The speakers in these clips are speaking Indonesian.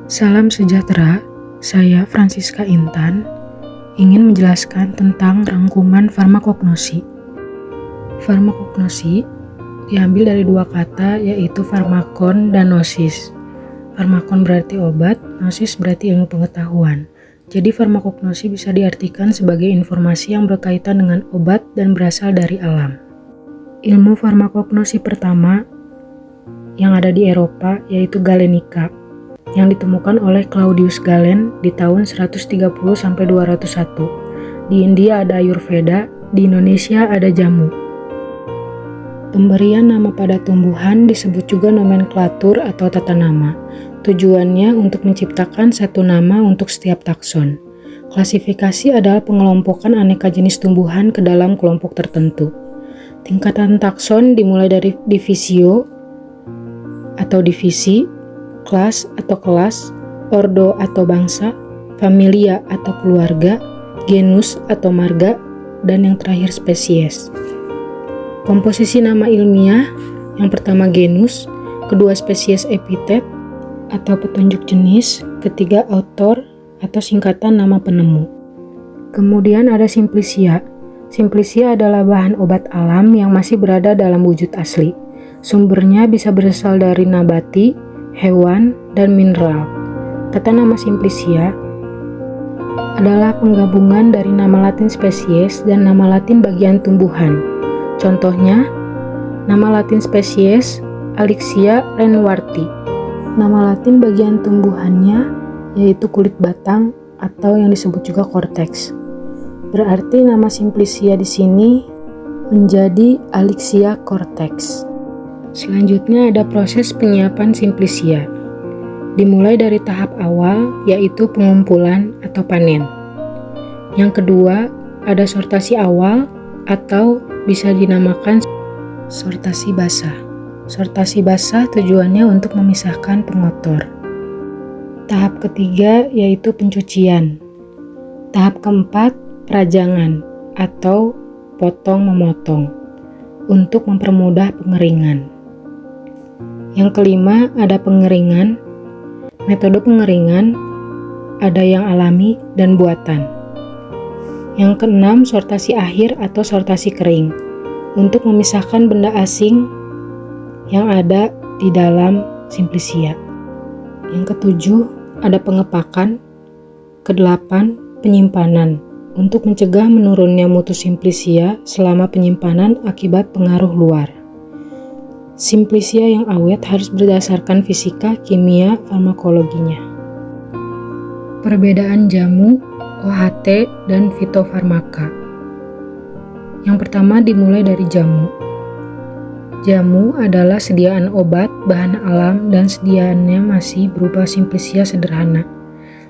Salam sejahtera, saya Francisca Intan ingin menjelaskan tentang rangkuman farmakognosi. Farmakognosi diambil dari dua kata yaitu farmakon dan gnosis. Farmakon berarti obat, gnosis berarti ilmu pengetahuan. Jadi farmakognosi bisa diartikan sebagai informasi yang berkaitan dengan obat dan berasal dari alam. Ilmu farmakognosi pertama yang ada di Eropa yaitu Galenica, yang ditemukan oleh Claudius Galen di tahun 130-201. Di India ada Ayurveda, di Indonesia ada jamu. Pemberian nama pada tumbuhan disebut juga nomenklatur atau tata nama. Tujuannya untuk menciptakan satu nama untuk setiap takson. Klasifikasi adalah pengelompokan aneka jenis tumbuhan ke dalam kelompok tertentu. Tingkatan takson dimulai dari divisio atau divisi, kelas atau kelas, ordo atau bangsa, familia atau keluarga, genus atau marga, dan yang terakhir spesies. Komposisi nama ilmiah, yang pertama genus, kedua spesies epitet atau petunjuk jenis, ketiga autor atau singkatan nama penemu. Kemudian ada simplicia. Simplicia adalah bahan obat alam yang masih berada dalam wujud asli. Sumbernya bisa berasal dari nabati, hewan, dan mineral. Tata nama simplicia adalah penggabungan dari nama Latin spesies dan nama Latin bagian tumbuhan. Contohnya, nama Latin spesies Alyxia renwarti. Nama Latin bagian tumbuhannya yaitu kulit batang atau yang disebut juga cortex. Berarti nama simplicia di sini menjadi Alyxia cortex. Selanjutnya ada proses penyiapan simplicia. Dimulai dari tahap awal yaitu pengumpulan atau panen. Yang kedua ada sortasi awal atau bisa dinamakan sortasi basah. Sortasi basah tujuannya untuk memisahkan pengotor. Tahap ketiga yaitu pencucian. Tahap keempat perajangan atau potong-memotong untuk mempermudah pengeringan. Yang kelima ada pengeringan. Metode pengeringan ada yang alami dan buatan. Yang keenam sortasi akhir atau sortasi kering untuk memisahkan benda asing yang ada di dalam simplicia. Yang ketujuh ada pengepakan. Kedelapan penyimpanan untuk mencegah menurunnya mutu simplicia selama penyimpanan akibat pengaruh luar. Simplicia yang awet harus berdasarkan fisika, kimia, farmakologinya. Perbedaan jamu, OHT, dan fitofarmaka. Yang pertama dimulai dari jamu. Jamu adalah sediaan obat, bahan alam, dan sediaannya masih berupa simplicia sederhana.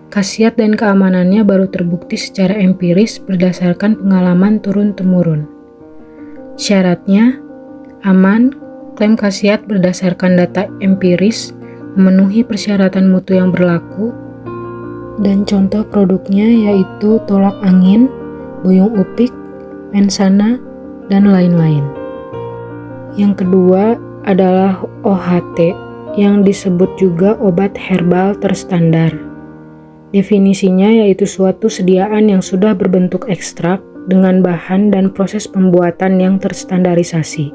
Khasiat dan keamanannya baru terbukti secara empiris berdasarkan pengalaman turun-temurun. Syaratnya, aman, klaim khasiat berdasarkan data empiris, memenuhi persyaratan mutu yang berlaku, dan contoh produknya yaitu tolak angin, buyung upik, mensana, dan lain-lain. Yang kedua adalah OHT, yang disebut juga obat herbal terstandar. Definisinya yaitu suatu sediaan yang sudah berbentuk ekstrak dengan bahan dan proses pembuatan yang terstandarisasi.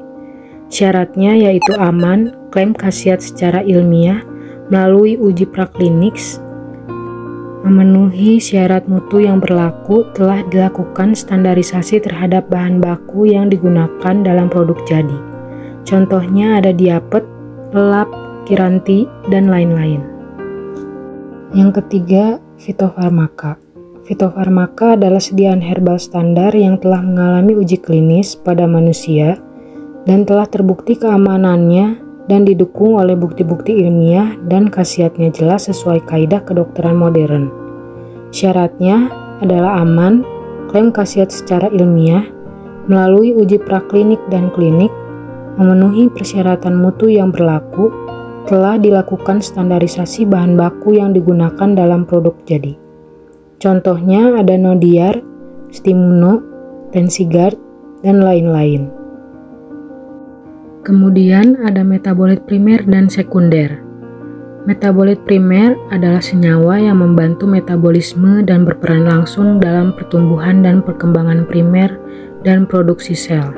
Syaratnya yaitu aman, klaim khasiat secara ilmiah melalui uji praklinik, memenuhi syarat mutu yang berlaku, telah dilakukan standarisasi terhadap bahan baku yang digunakan dalam produk jadi. Contohnya ada diapet, lelap, kiranti, dan lain-lain. Yang ketiga, fitofarmaka. Fitofarmaka adalah sediaan herbal standar yang telah mengalami uji klinis pada manusia dan telah terbukti keamanannya dan didukung oleh bukti-bukti ilmiah dan khasiatnya jelas sesuai kaidah kedokteran modern. Syaratnya adalah aman, klaim khasiat secara ilmiah, melalui uji praklinik dan klinik, memenuhi persyaratan mutu yang berlaku, telah dilakukan standarisasi bahan baku yang digunakan dalam produk jadi. Contohnya ada Nodiar, Stimuno, Tensigard, dan lain-lain. Kemudian ada metabolit primer dan sekunder. Metabolit primer adalah senyawa yang membantu metabolisme dan berperan langsung dalam pertumbuhan dan perkembangan primer dan produksi sel.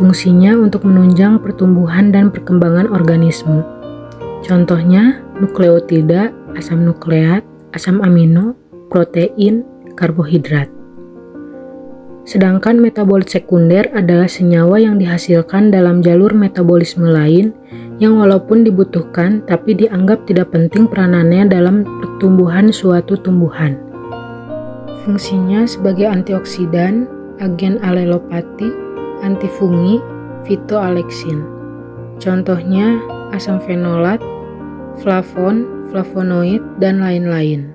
Fungsinya untuk menunjang pertumbuhan dan perkembangan organisme. Contohnya, nukleotida, asam nukleat, asam amino, protein, karbohidrat. Sedangkan metabolit sekunder adalah senyawa yang dihasilkan dalam jalur metabolisme lain yang walaupun dibutuhkan tapi dianggap tidak penting peranannya dalam pertumbuhan suatu tumbuhan. Fungsinya sebagai antioksidan, agen alelopati, antifungi, fitoaleksin. Contohnya asam fenolat, flavon, flavonoid, dan lain-lain.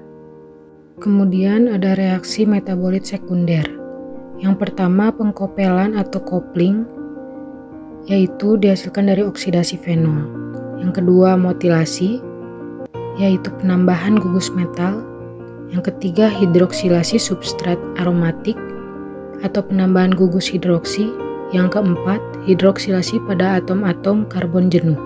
Kemudian ada reaksi metabolit sekunder. Yang pertama pengkopelan atau kopling, yaitu dihasilkan dari oksidasi fenol. Yang kedua motilasi, yaitu penambahan gugus metal. Yang ketiga hidroksilasi substrat aromatik atau penambahan gugus hidroksi. Yang keempat hidroksilasi pada atom-atom karbon jenuh.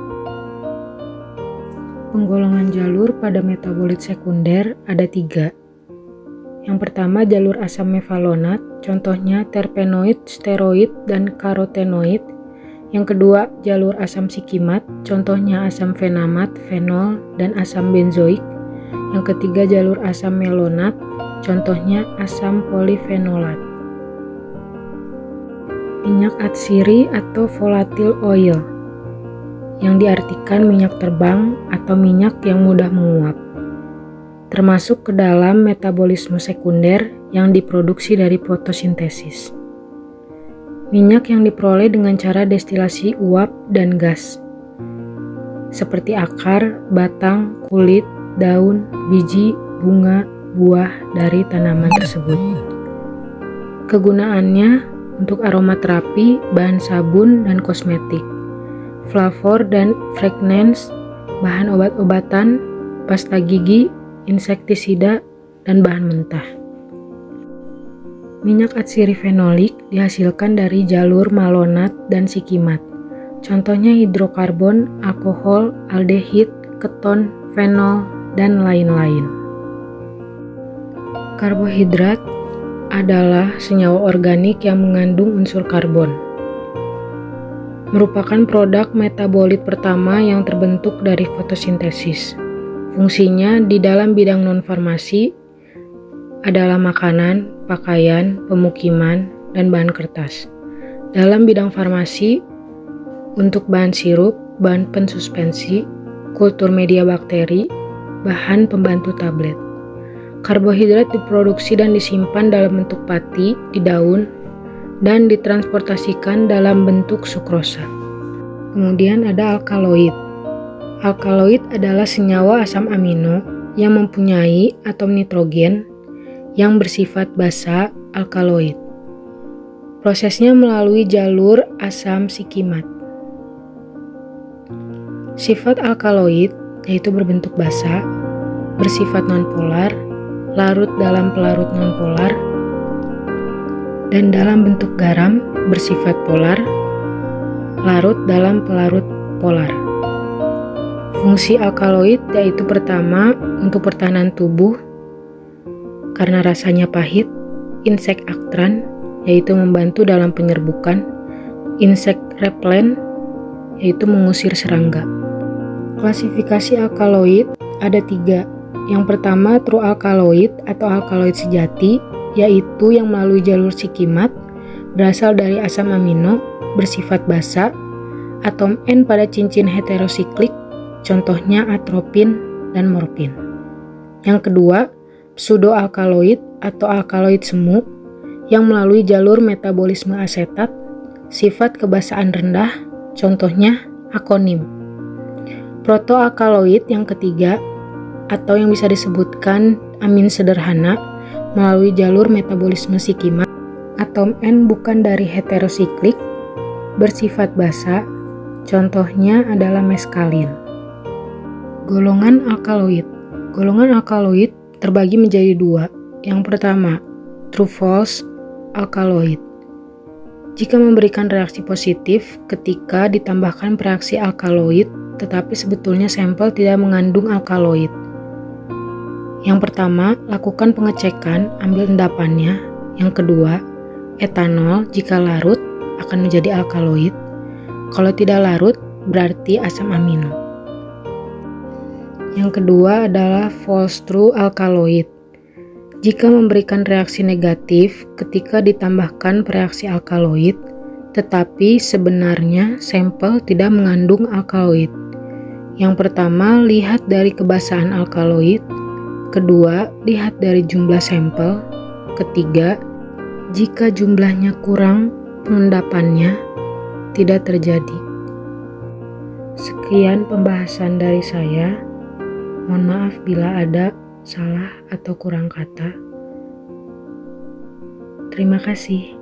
Penggolongan jalur pada metabolit sekunder ada 3. Yang pertama jalur asam mevalonat, contohnya terpenoid, steroid, dan karotenoid. Yang kedua jalur asam sikimat, contohnya asam fenamat, fenol, dan asam benzoik. Yang ketiga jalur asam melonat, contohnya asam polifenolat. Minyak atsiri atau volatile oil, yang diartikan minyak terbang atau minyak yang mudah menguap, termasuk ke dalam metabolisme sekunder yang diproduksi dari fotosintesis. Minyak yang diperoleh dengan cara destilasi uap dan gas, seperti akar, batang, kulit, daun, biji, bunga, buah dari tanaman tersebut. Kegunaannya untuk aromaterapi, bahan sabun, dan kosmetik, flavor dan fragrance, bahan obat-obatan, pasta gigi, insektisida, dan bahan mentah. Minyak atsiri fenolik dihasilkan dari jalur malonat dan sikimat. Contohnya hidrokarbon, alkohol, aldehid, keton, fenol, dan lain-lain. Karbohidrat adalah senyawa organik yang mengandung unsur karbon. Merupakan produk metabolit pertama yang terbentuk dari fotosintesis. Fungsinya di dalam bidang non-farmasi adalah makanan, pakaian, pemukiman, dan bahan kertas. Dalam bidang farmasi, untuk bahan sirup, bahan pensuspensi, kultur media bakteri, bahan pembantu tablet. Karbohidrat diproduksi dan disimpan dalam bentuk pati di daun dan ditransportasikan dalam bentuk sukrosa. Kemudian ada alkaloid. Alkaloid adalah senyawa asam amino yang mempunyai atom nitrogen yang bersifat basa alkaloid. Prosesnya melalui jalur asam sikimat. Sifat alkaloid yaitu berbentuk basa, bersifat nonpolar, larut dalam pelarut nonpolar, dan dalam bentuk garam bersifat polar, larut dalam pelarut polar. Fungsi alkaloid yaitu pertama untuk pertahanan tubuh karena rasanya pahit, insektran yaitu membantu dalam penyerbukan, insect repellent yaitu mengusir serangga. Klasifikasi alkaloid ada 3. Yang pertama true alkaloid atau alkaloid sejati, yaitu yang melalui jalur sikimat, berasal dari asam amino, bersifat basa, atom N pada cincin heterosiklik, contohnya atropin dan morfin. Yang kedua, pseudoalkaloid atau alkaloid semu, yang melalui jalur metabolisme asetat, sifat kebasaan rendah, contohnya akonim. Protoalkaloid yang ketiga, atau yang bisa disebutkan amin sederhana, melalui jalur metabolisme sikimat, atom N bukan dari heterosiklik, bersifat basa, contohnya adalah meskalin. Golongan alkaloid. Golongan alkaloid terbagi menjadi 2. Yang pertama, true-false alkaloid. Jika memberikan reaksi positif ketika ditambahkan reaksi alkaloid tetapi sebetulnya sampel tidak mengandung alkaloid. Yang pertama, lakukan pengecekan, ambil endapannya. Yang kedua, etanol jika larut akan menjadi alkaloid. Kalau tidak larut, berarti asam amino. Yang kedua adalah false true alkaloid. Jika memberikan reaksi negatif ketika ditambahkan reaksi alkaloid, tetapi sebenarnya sampel tidak mengandung alkaloid. Yang pertama, lihat dari kebasahan alkaloid. Kedua, lihat dari jumlah sampel. Ketiga, jika jumlahnya kurang, pengendapannya tidak terjadi. Sekian pembahasan dari saya. Mohon maaf bila ada salah atau kurang kata. Terima kasih.